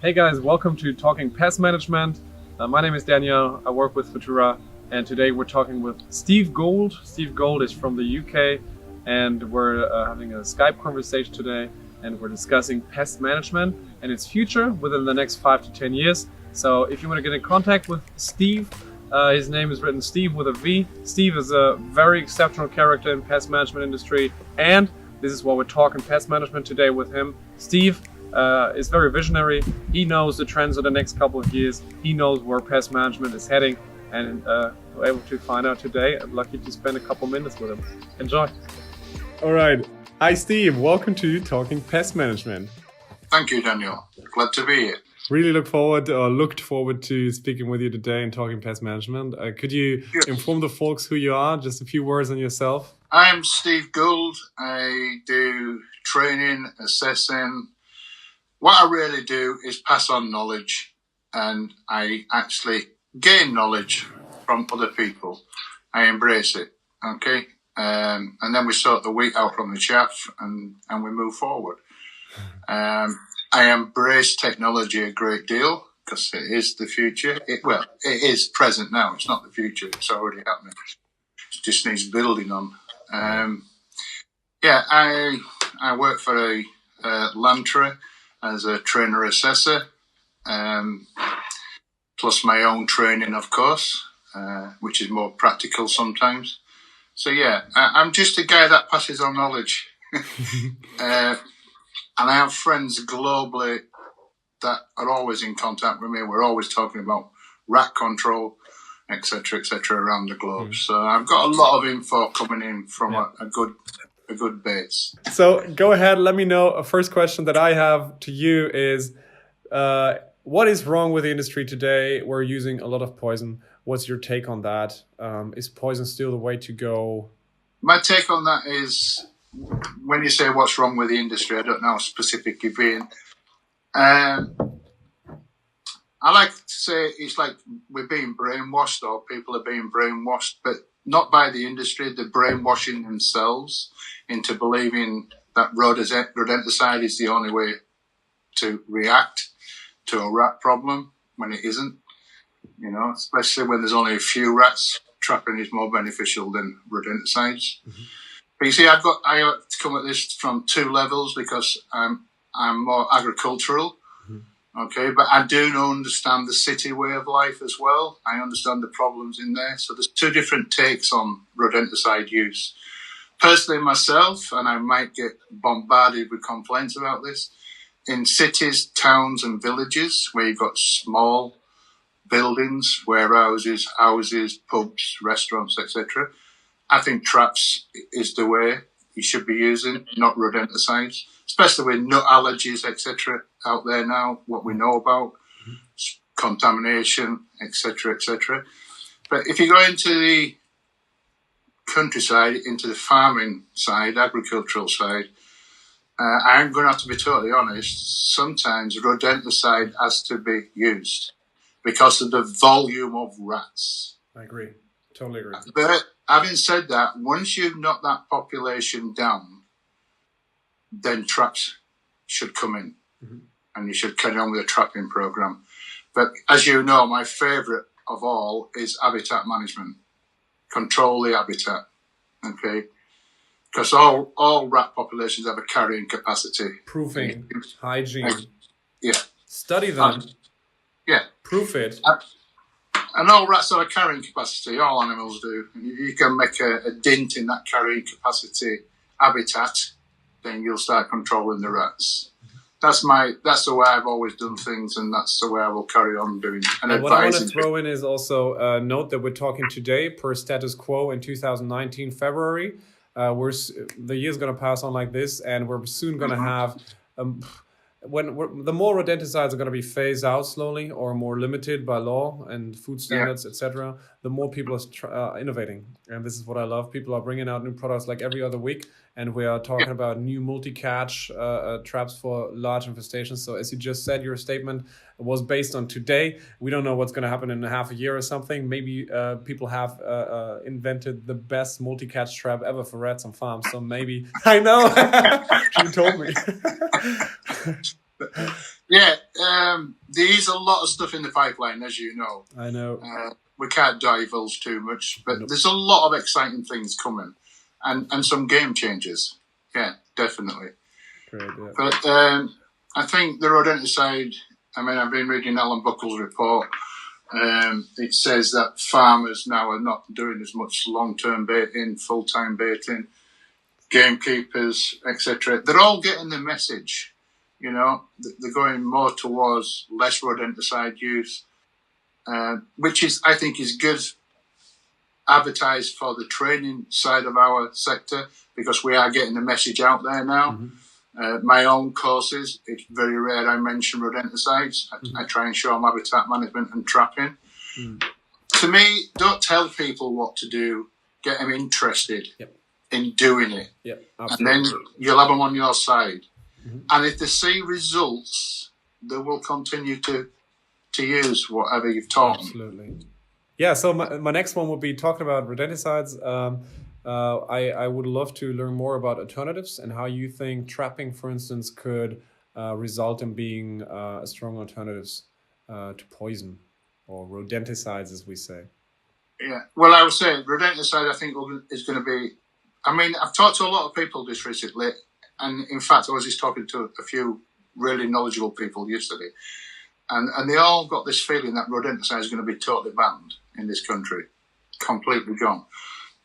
Hey guys, welcome to Talking Pest Management. My name is Daniel, I work with Futura, and today we're talking with Steve Gould. Steve Gould is from the UK, and we're having a Skype conversation today, and we're discussing pest management and its future within the next 5 to 10 years. So if you want to get in contact with Steve, his name is written Steve with a V. Steve is a very exceptional character in pest management industry, and this is why we're talking pest management today with him. Steve is very visionary. He knows the trends of the next couple of years. He knows where pest management is heading, and we're able to find out today. I'm lucky to spend a couple minutes with him. Enjoy. All right. Hi, Steve. Welcome to Talking Pest Management. Thank you, Daniel. Glad to be here. Really looked forward to speaking with you today and talking pest management. Could you inform the folks who you are? Just a few words on yourself. I'm Steve Gould. I do training, assessing. What I really do is pass on knowledge, and I actually gain knowledge from other people. I embrace it, okay? And then we sort the wheat out from the chaff, and we move forward. I embrace technology a great deal because it is the future. It is present now. It's not the future. It's already happening. It just needs building on. I work for a Lantra as a trainer assessor, plus my own training, of course, which is more practical sometimes. So I'm just a guy that passes on knowledge. And I have friends globally that are always in contact with me. We're always talking about rat control, etc., around the globe. So I've got a lot of info coming in from a good base. So go ahead, let me know. A first question that I have to you is, what is wrong with the industry today? We're using a lot of poison. What's your take on that? Is poison still the way to go? My take on that is, when you say what's wrong with the industry, I don't know how specific you're being. I like to say it's like we're being brainwashed, or people are being brainwashed, but not by the industry. They're brainwashing themselves into believing that rodenticide is the only way to react to a rat problem when it isn't. You know, especially when there's only a few rats, trapping is more beneficial than rodenticides. Mm-hmm. But you see, I have to come at this from two levels because I'm more agricultural, okay? But I do understand the city way of life as well. I understand the problems in there. So there's two different takes on rodenticide use. Personally, myself, and I might get bombarded with complaints about this, in cities, towns, and villages where you've got small buildings, warehouses, houses, pubs, restaurants, etc., I think traps is the way you should be using, not rodenticides, especially with nut allergies, etc. out there now, what we know about, contamination, etc. But if you go into the countryside, into the farming side, agricultural side, I'm going to have to be totally honest, sometimes rodenticide has to be used because of the volume of rats. I agree. Totally agree. But having said that, once you've knocked that population down, then traps should come in, and you should carry on with a trapping program. But as you know, my favourite of all is habitat management. Control the habitat, okay? Because all rat populations have a carrying capacity. Proofing, hygiene. Yeah. Study them. Proof it. And all rats have a carrying capacity. All animals do. And if you can make a dent in that carrying capacity habitat, then you'll start controlling the rats. That's the way I've always done things, and that's the way I will carry on doing. And what I want to throw in is also note that we're talking today per status quo in 2019 February. The year's going to pass on like this, and we're soon going to have. The more rodenticides are going to be phased out slowly or more limited by law and food standards, etc., the more people are innovating. And this is what I love. People are bringing out new products like every other week. And we are talking about new multi-catch traps for large infestations. So as you just said, your statement was based on today. We don't know what's going to happen in half a year or something. Maybe people have invented the best multi-catch trap ever for rats on farms. So maybe, I know, you told me. Yeah, there's a lot of stuff in the pipeline, as you know. I know. We can't divulge too much, but Nope. there's a lot of exciting things coming, and some game changers. Yeah, definitely. Great. Yeah. But I think the rodenticide. I mean, I've been reading Alan Buckle's report. It says that farmers now are not doing as much long-term baiting, full-time baiting, gamekeepers, etc. They're all getting the message. You know, they're going more towards less rodenticide use, which is, I think, is good advertised for the training side of our sector, because we are getting the message out there now. Mm-hmm. My own courses, it's very rare I mention rodenticides. I try and show them habitat management and trapping. To me, don't tell people what to do. Get them interested in doing it. And then you'll have them on your side. And if they see results, they will continue to use whatever you've taught them. Absolutely. Yeah, so my next one would be talking about rodenticides. I would love to learn more about alternatives and how you think trapping, for instance, could result in being a strong alternatives to poison, or rodenticides, as we say. Yeah, well, I would say rodenticide, I think, is going to be... I mean, I've talked to a lot of people just recently, and in fact, I was just talking to a few really knowledgeable people yesterday, and they all got this feeling that rodenticide is going to be totally banned in this country, completely gone.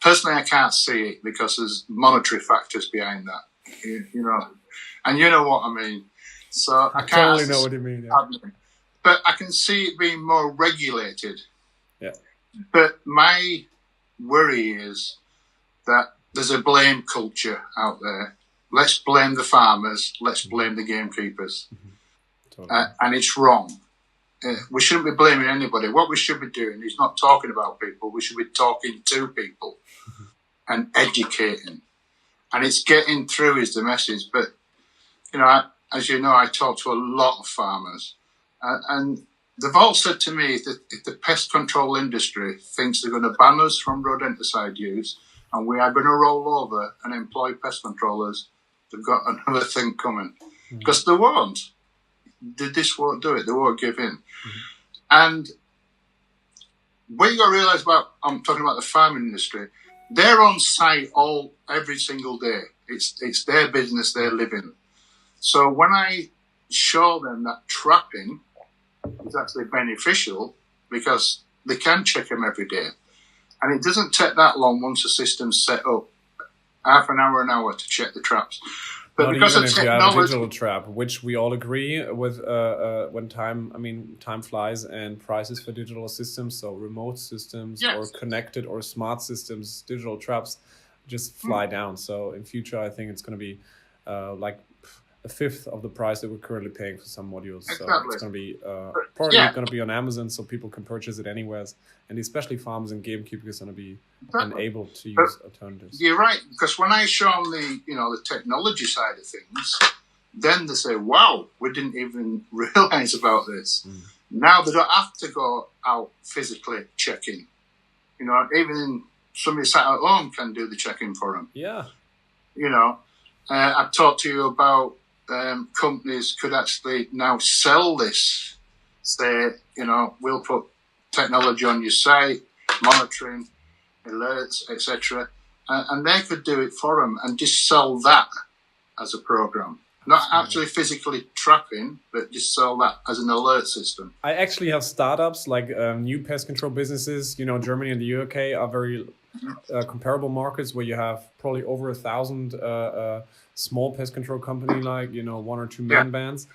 Personally, I can't see it because there's monetary factors behind that, you know, and you know what I mean. So I can't totally know what you mean. Yeah. But I can see it being more regulated. Yeah. But my worry is that there's a blame culture out there. Let's blame the farmers. Let's blame the gamekeepers. Totally. And it's wrong. We shouldn't be blaming anybody. What we should be doing is not talking about people. We should be talking to people and educating. And it's getting through is the message. But, you know, as you know, I talk to a lot of farmers. And they've all said to me that if the pest control industry thinks they're going to ban us from rodenticide use and we are going to roll over and employ pest controllers, they've got another thing coming. Because they won't. This won't do it. They won't give in. And what you got to realise about, I'm talking about the farming industry, they're on site every single day. It's their business, their living. So when I show them that trapping is actually beneficial, because they can check them every day, and it doesn't take that long once the system's set up, half an hour to check the traps. But not because even of if you have a digital trap, which we all agree with, when time flies and prices for digital systems, so remote systems or connected or smart systems, digital traps just fly down. So in future, I think it's going to be like a fifth of the price that we're currently paying for some modules. Exactly. So it's going to be probably going to be on Amazon, so people can purchase it anywhere, and especially farmers and gamekeepers are going to be enabled to use alternatives. You're right, because when I show them the technology side of things, then they say, "Wow, we didn't even realize about this." Now they don't have to go out physically checking. You know, even somebody sat at home can do the checking for them. Yeah. You know, I've talked to you about companies could actually now sell this. Say, we'll put technology on your site, monitoring, alerts, etc., and they could do it for them and just sell that as a program. Not actually physically trapping, but just sell that as an alert system. I actually have startups like new pest control businesses. You know, Germany and the UK are very comparable markets where you have probably over 1,000 small pest control company, like 1 or 2 man bands.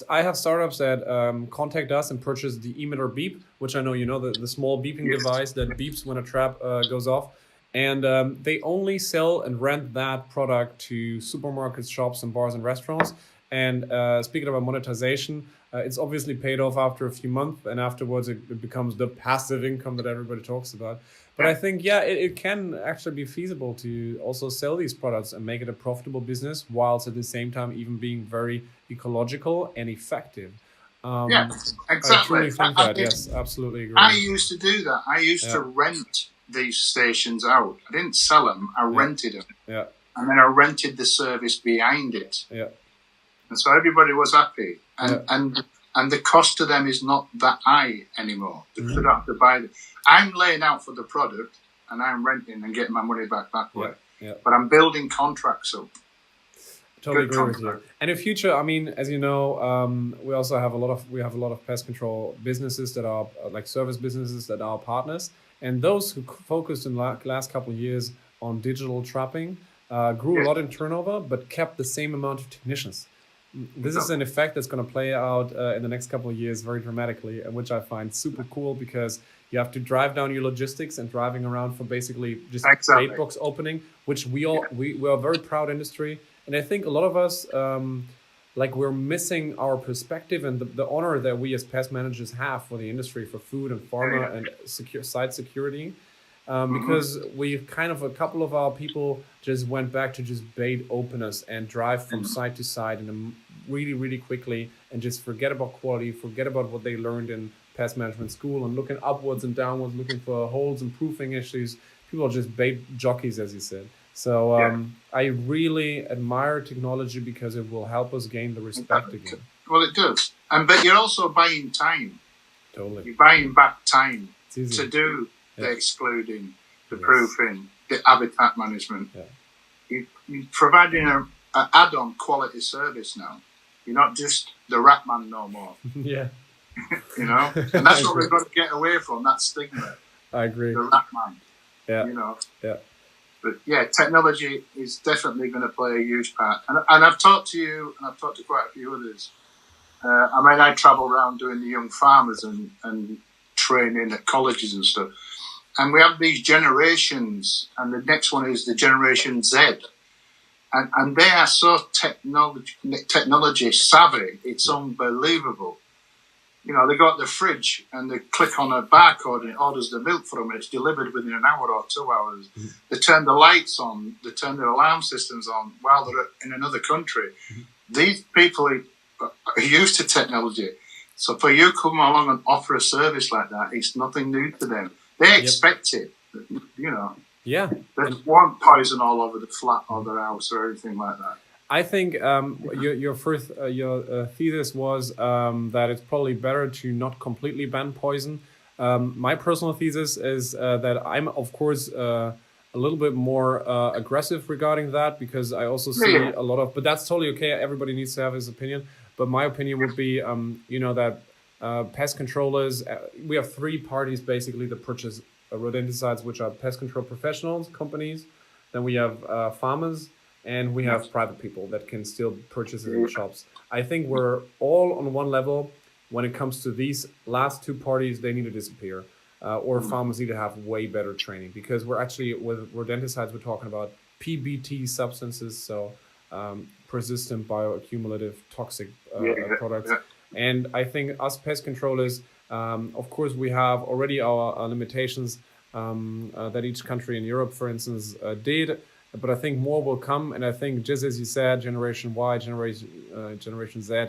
I have startups that contact us and purchase the emitter beep, which I know the small beeping device that beeps when a trap goes off. And they only sell and rent that product to supermarkets, shops, and bars and restaurants. And speaking about monetization, it's obviously paid off after a few months, and afterwards it becomes the passive income that everybody talks about. But I think, it can actually be feasible to also sell these products and make it a profitable business, whilst at the same time even being very ecological and effective. Exactly. I truly think that. Yes, absolutely agree. I used to do that. I used to rent these stations out. I didn't sell them. I rented them. Yeah. And then I rented the service behind it. Yeah. And so everybody was happy. and the cost to them is not that high anymore. They don't have to buy it. I'm laying out for the product, and I'm renting and getting my money back that way. Yeah. But I'm building contracts up. Totally agree with you. And in future, I mean, as you know, we also have a lot of pest control businesses that are like service businesses that are partners, and those who focused in the last couple of years on digital trapping grew a lot in turnover, but kept the same amount of technicians. This is an effect that's going to play out in the next couple of years very dramatically, and which I find super cool because you have to drive down your logistics and driving around for basically just bait box opening, which we are a very proud industry. And I think a lot of us, we're missing our perspective and the honor that we as pest managers have for the industry, for food and pharma and site security. Because we kind of, a couple of our people just went back to just bait openers and drive from site to site and really, really quickly and just forget about quality, forget about what they learned in pest management school and looking upwards and downwards, looking for holes and proofing issues. People are just bait jockeys, as you said. So I really admire technology because it will help us gain the respect again. Well, it does. But you're also buying time. Totally. You're buying back time to do the excluding, the proofing, the habitat management. Yeah. You're providing an add-on quality service now. You're not just the rat man no more. Yeah. You know? And that's what we've got to get away from, that stigma. I agree. The rat man. Yeah. You know? Yeah. But yeah, technology is definitely going to play a huge part. And I've talked to you, and I've talked to quite a few others. I travel around doing the young farmers and training at colleges and stuff. And we have these generations, and the next one is the Generation Z. And they are so technology savvy, it's unbelievable. You know, they got the fridge and they click on a barcode and it orders the milk from it. It's delivered within an hour or 2 hours. Mm-hmm. They turn the lights on, they turn their alarm systems on while they're in another country. Mm-hmm. These people are used to technology. So for you to come along and offer a service like that, it's nothing new to them. They expect it, you know. Yeah. They want poison all over the flat or their house or anything like that. I think your thesis was that it's probably better to not completely ban poison. My personal thesis is that I'm, of course, a little bit more aggressive regarding that because I also see a lot of, but that's totally okay. Everybody needs to have his opinion. But my opinion would be, that pest controllers, we have three parties basically that purchase rodenticides, which are pest control professionals, companies. Then we have farmers. And we have private people that can still purchase it in the shops. I think we're all on one level. When it comes to these last two parties, they need to disappear. Or farmers need to have way better training. Because we're actually, with rodenticides, we're talking about PBT substances, so persistent bioaccumulative toxic products. Yeah. And I think us pest controllers, of course, we have already our limitations that each country in Europe, for instance, did. But I think more will come, and I think just as you said, Generation Y, Generation Z,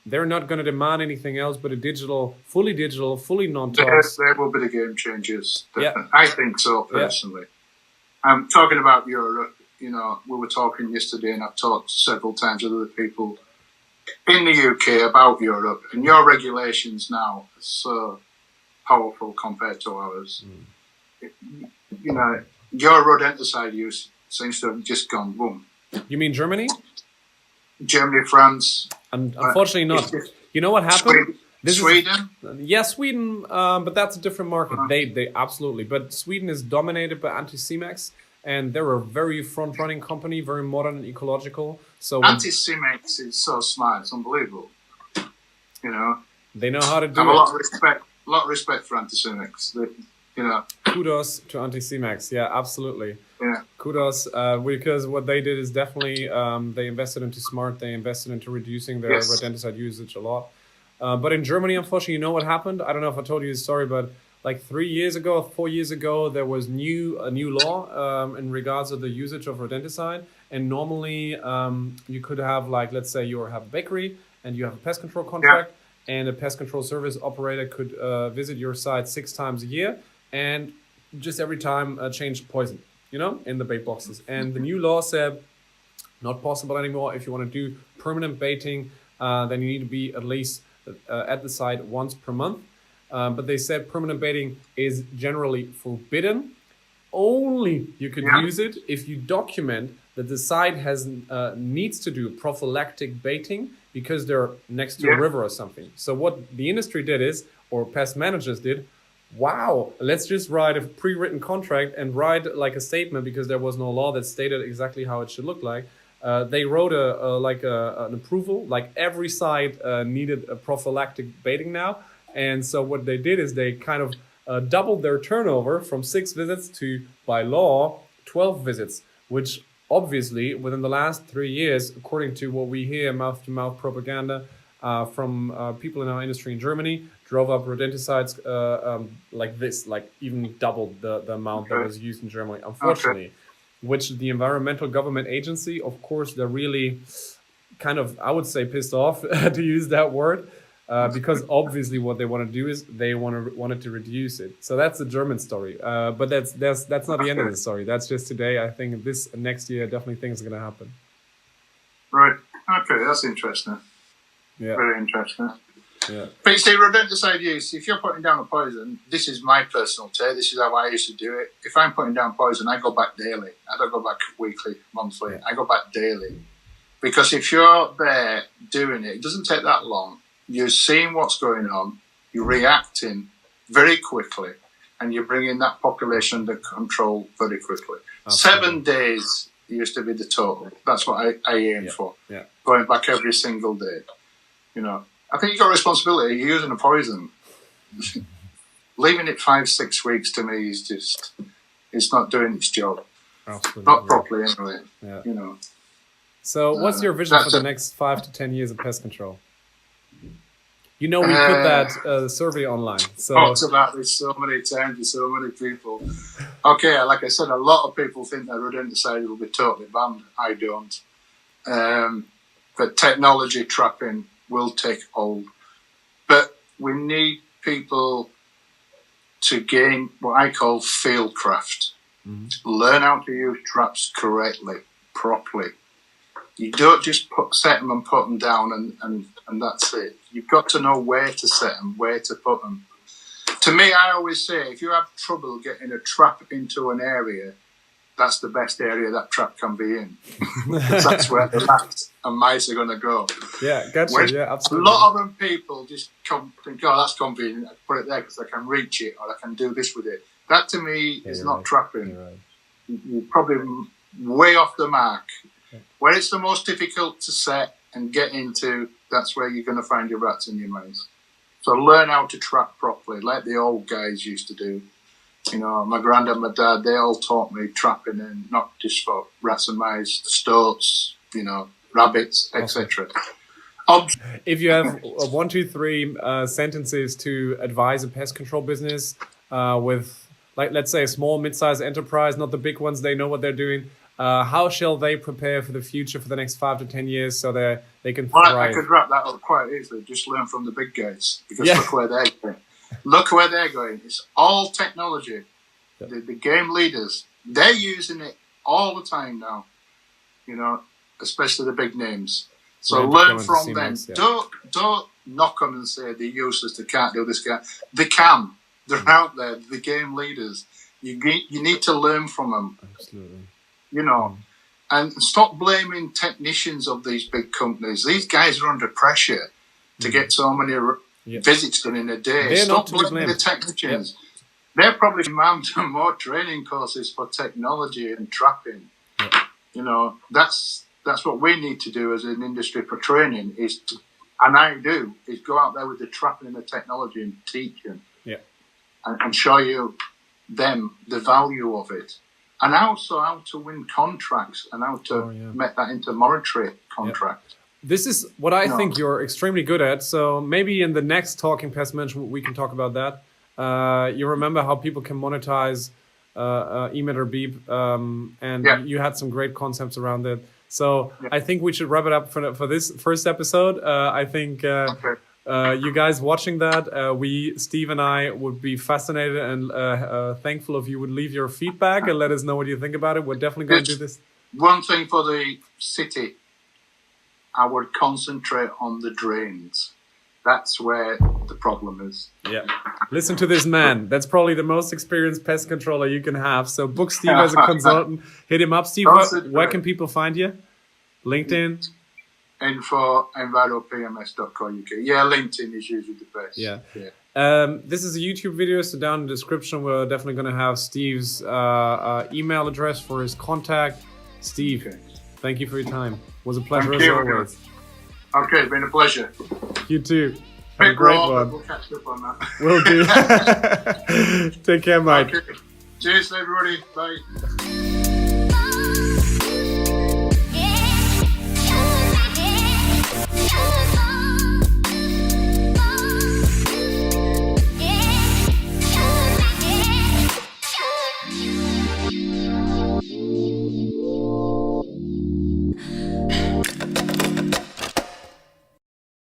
they're not going to demand anything else but a fully non-tox. There will be the game changers. I think so personally. Yeah. I'm talking about Europe. You know, we were talking yesterday, and I've talked several times with other people in the UK about Europe, and your regulations now are so powerful compared to ours. You know. Your rodenticide use seems to have just gone boom. You mean Germany? Germany, France. Unfortunately not. You know what happened? Sweden? Sweden, but that's a different market. They absolutely. But Sweden is dominated by Anticimex, and they're a very front-running company, very modern and ecological. So Anticimex is so smart, it's unbelievable. You know? They know how to do I have a lot of respect for Anticimex. Kudos to Anticimex. Yeah, absolutely. Yeah. Kudos, because what they did is definitely they invested into smart. They invested into reducing their rodenticide usage a lot. But in Germany, unfortunately, you know what happened? I don't know if I told you this story, but like 4 years ago, there was a new law in regards to the usage of rodenticide. And normally, you could have, like, let's say you have a bakery and you have a pest control contract, and a pest control service operator could visit your site 6 times a year. And just every time change poison, in the bait boxes. And the new law said not possible anymore if you want to do permanent baiting then you need to be at least at the site once per month. But they said permanent baiting is generally forbidden. Only you could use it if you document that the site needs to do prophylactic baiting because they're next to a river or something. So what the industry did is, or pest managers did, wow, let's just write a pre-written contract and write like a statement, because there was no law that stated exactly how it should look like. They wrote an approval, like every site needed a prophylactic baiting now. And so what they did is they kind of doubled their turnover from 6 visits to, by law, 12 visits, which obviously within the last 3 years, according to what we hear mouth-to-mouth propaganda from people in our industry in Germany, drove up rodenticides like this, like even doubled the amount that was used in Germany, unfortunately. Which the environmental government agency, of course, they're really kind of, I would say, pissed off to use that word, because obviously what they want to do is they wanted to reduce it. So that's the German story. But that's not the end of the story. That's just today. I think this next year definitely things are going to happen. Right. Okay, that's interesting. Yeah. Very interesting. Yeah. But you see, rodenticide use, if you're putting down a poison, this is my personal take, this is how I used to do it. If I'm putting down poison, I go back daily. I don't go back weekly, monthly. Yeah. I go back daily. Because if you're there doing it, it doesn't take that long. You're seeing what's going on, you're reacting very quickly, and you're bringing that population under control very quickly. Absolutely. 7 days used to be the total. That's what I aim for. Yeah. Going back every single day. You know, I think you've got a responsibility. You're using a poison. Leaving it 5-6 weeks to me is just, it's not doing its job. Absolutely. Not properly anyway. Yeah. You know. So what's your vision for the next 5 to 10 years of pest control? You know, we put that survey online. So talked about this so many times with so many people. Okay, like I said, a lot of people think that rodenticide will be totally banned. I don't. But technology trapping will take hold. But we need people to gain what I call fieldcraft. Mm-hmm. Learn how to use traps correctly, properly. You don't just set them and put them down and that's it. You've got to know where to set them, where to put them. To me, I always say, if you have trouble getting a trap into an area, that's the best area that trap can be in. Because that's where the rats and mice are going to go. Yeah, gotcha. When yeah, absolutely. A lot of them people just think, oh, that's convenient. I put it there because I can reach it or I can do this with it. That to me is not trapping. Right. You're probably way off the mark. Where it's the most difficult to set and get into, that's where you're going to find your rats and your mice. So learn how to trap properly, like the old guys used to do. You know, my granddad and my dad, they all taught me trapping, and not just for rats and mice, stoats, you know, rabbits, etc. If you have 1, 2, 3 sentences to advise a pest control business with, like, let's say a small, mid-sized enterprise, not the big ones, they know what they're doing. How shall they prepare for the future for the next 5 to 10 years so they can thrive? I could wrap that up quite easily. Just learn from the big guys, because look where they're going. Look where they're going. It's all technology. Yeah. The game leaders, they're using it all the time now. You know, especially the big names. So learn from them. Don't knock them and say they're useless. They can't do this. They can. They're out there. The game leaders. You need to learn from them. Absolutely. You know, and stop blaming technicians of these big companies. These guys are under pressure to get so many visits done in a day. Stop blaming the technicians. Yep. They're probably manned more training courses for technology and trapping. Yep. You know, that's what we need to do as an industry for training is go out there with the trapping and the technology and teach them and show you them the value of it. And also how to win contracts and how to make that into monetary contract. Yeah. This is what I think you're extremely good at. So maybe in the next Talking Pest Management, we can talk about that. You remember how people can monetize emit or beep, and you had some great concepts around it. So I think we should wrap it up for this first episode. I think you guys watching that, Steve and I would be fascinated and thankful if you would leave your feedback and let us know what you think about it. We're definitely going to do this. One thing for the city. I would concentrate on the drains. That's where the problem is. Yeah. Listen to this man. That's probably the most experienced pest controller you can have. So book Steve as a consultant. Hit him up. Steve, where can people find you? LinkedIn? info@enviropms.co.uk. Yeah, LinkedIn is usually the best. Yeah. This is a YouTube video, so down in the description we're definitely going to have Steve's email address for his contact. Steve, thank you for your time. It was a pleasure as always. Okay, it's been a pleasure. You too. Have a great one. We'll catch up on that. Will do. Take care, Mike. Okay. Cheers, everybody. Bye.